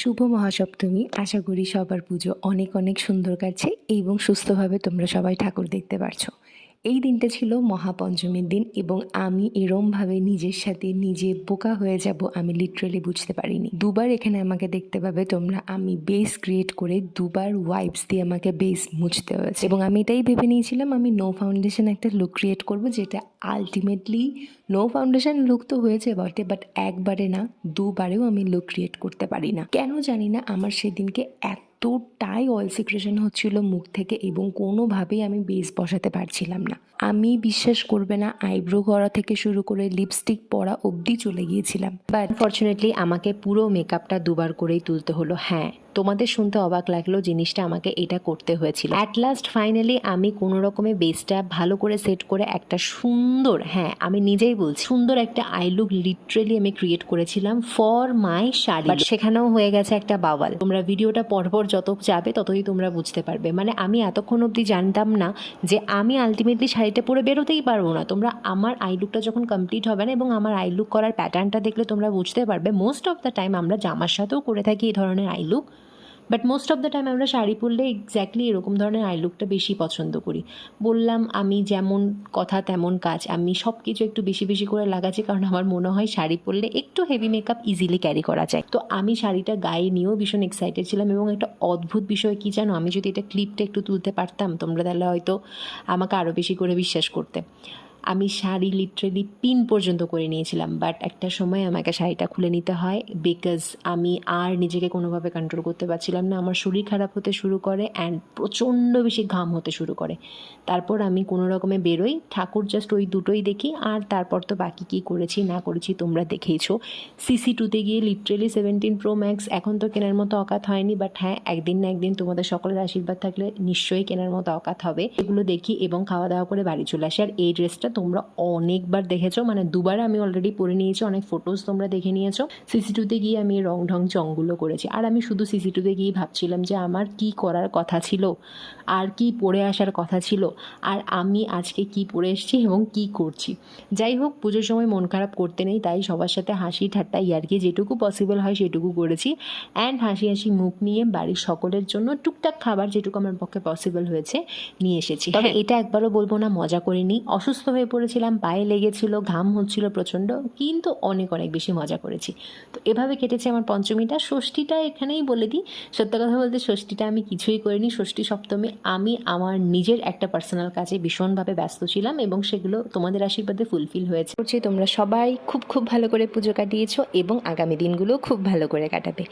শুভ মহাসপ্তমী। আশা করি সবার পুজো অনেক অনেক সুন্দর কাটছে এবং সুস্থভাবে তোমরা সবাই ঠাকুর দেখতে পারছো। এই দিনটা ছিল মহাপঞ্চমীর দিন এবং আমি এরমভাবে নিজের সাথে নিজে বোকা হয়ে যাব আমি লিটারেলি বুঝতে পারিনি। দুবার এখানে আমাকে দেখতে পাবে তোমরা। আমি বেস ক্রিয়েট করে দুবার ওয়াইপস দিয়ে আমাকে বেস মুছতে হয়েছে এবং আমি এটাই ভেবে নিয়েছিলাম আমি নো ফাউন্ডেশন একটা লুক ক্রিয়েট করব, যেটা আলটিমেটলি নো ফাউন্ডেশন লুক তো হয়েছে বটে, বাট একবারে না দুবারেও আমি লুক ক্রিয়েট করতে পারি না। কেন জানি না আমার সেদিনকে এতটাই অয়েল সিক্রেশন হচ্ছিল মুখ থেকে এবং কোনোভাবেই আমি বেস বসাতে পারছিলাম না। আমি বিশ্বাস করবে না, আইব্রো করা থেকে শুরু করে লিপস্টিক পরা অবধি চলে গিয়েছিলাম, বাট ফর্চুনেটলি আমাকে পুরো মেকআপটা দুবার করেই তুলতে হলো। হ্যাঁ, তোমাদের শুনতে অবাক লাগলো, জিনিসটা আমাকে এটা করতে হয়েছিল। অ্যাট লাস্ট ফাইনালি আমি কোনো রকমে বেসটা ভালো করে সেট করে একটা সুন্দর, হ্যাঁ আমি নিজেই বলছি, সুন্দর একটা আই লুক লিটারেলি আমি ক্রিয়েট করেছিলাম ফর মাই শাড়ি। বাট সেখানেও হয়ে গেছে একটা বাওয়াল। তোমরা ভিডিওটা পরপর যত যাবে ততই তোমরা বুঝতে পারবে। মানে আমি এতক্ষণ অবধি জানতাম না যে আমি আলটিমেটলি শাড়িটা পরে বেরোতেই পারবো না। তোমরা আমার আই লুকটা যখন কমপ্লিট হবে না এবং আমার আই লুক করার প্যাটার্নটা দেখলে তোমরা বুঝতে পারবে। মোস্ট অফ দ্য টাইম আমরা জামার সাথেও করে থাকি এই ধরনের I look, but most of the time আমরা শাড়ি পরলে এক্স্যাক্টলি এরকম ধরনের আই লুকটা বেশি পছন্দ করি। বললাম আমি যেমন কথা তেমন কাজ, আমি সব কিছু একটু বেশি বেশি করে লাগাচ্ছি কারণ আমার মনে হয় শাড়ি পরলে একটু হেভি মেকআপ ইজিলি ক্যারি করা যায়। তো আমি শাড়িটা গায়ে নিয়েও ভীষণ এক্সাইটেড ছিলাম এবং একটা অদ্ভুত বিষয় কী জানো, আমি যদি এটা ক্লিপটা একটু তুলতে পারতাম তোমরা তাহলে হয়তো আমাকে আরও বেশি করে বিশ্বাস করতে। আমি শাড়ি লিটারেলি পিন পর্যন্ত করে নিয়েছিলাম, বাট একটা সময় আমাকে শাড়িটা খুলে নিতে হয় বিকজ আমি আর নিজেকে কোনোভাবে কন্ট্রোল করতে পারছিলাম না। আমার শরীর খারাপ হতে শুরু করে অ্যান্ড প্রচণ্ড বেশি ঘাম হতে শুরু করে। তারপর আমি কোনো রকমে বেরোই, ঠাকুর জাস্ট ওই দুটোই দেখি, আর তারপর তো বাকি কী করেছি না করেছি তোমরা দেখেইছো। CC2তে গিয়ে লিটারেলি 17 Pro Max এখন তো কেনার মতো অকাত হয়নি, বাট হ্যাঁ একদিন না একদিন তোমাদের সকলের আশীর্বাদ থাকলে নিশ্চয়ই কেনার মতো অকাত হবে। এগুলো দেখি এবং খাওয়া দাওয়া করে বাড়ি চলে আসি। আর এই ড্রেসটা তোমরা অনেকবার দেখেছো, মানে দুবার আমি অলরেডি পরে নিয়েছি, অনেক ফটোজ তোমরা দেখে নিয়েছো। CC2তে গিয়ে আমি রং ঢং চংগুলো করেছি আর আমি শুধু CC2তে গিয়ে ভাবছিলাম যে আমার কি করার কথা ছিল আর কি পরে আসার কথা ছিল আর আমি আজকে কি পরে এসেছি এবং কি করছি। যাই হোক, পুজোর সময় মন খারাপ করতে নেই, তাই সবার সাথে হাসি ঠাট্টা ইয়ার্কি যেটুকু পসিবল হয় সেটুকু করেছি অ্যান্ড হাসি হাসি মুখ নিয়ে বাড়ির সকলের জন্য টুকটাক খাবার যেটুকু আমার পক্ষে পসিবল হয়েছে নিয়ে এসেছি। তবে এটা একবারও বলবো না মজা করিনি। অসুস্থ হয়ে পড়েছিলাম, পায়ে লেগেছিল, ঘাম হচ্ছিল প্রচণ্ড, কিন্তু অনেক অনেক বেশি মজা করেছি। তো এভাবে কেটেছে আমার পঞ্চমীটা। ষষ্ঠীটা এখানেই বলে দিই, সত্য কথা বলতে ষষ্ঠীটা আমি কিছুই করিনি। ষষ্ঠী সপ্তমী আমি আমার নিজের একটা পার্সোনাল কাজে ভীষণভাবে ব্যস্ত ছিলাম এবং সেগুলো তোমাদের আশীর্বাদে ফুলফিল হয়েছে। তোমরা সবাই খুব খুব ভালো করে পুজো কাটিয়েছো এবং আগামী দিনগুলো খুব ভালো করে কাটাবে।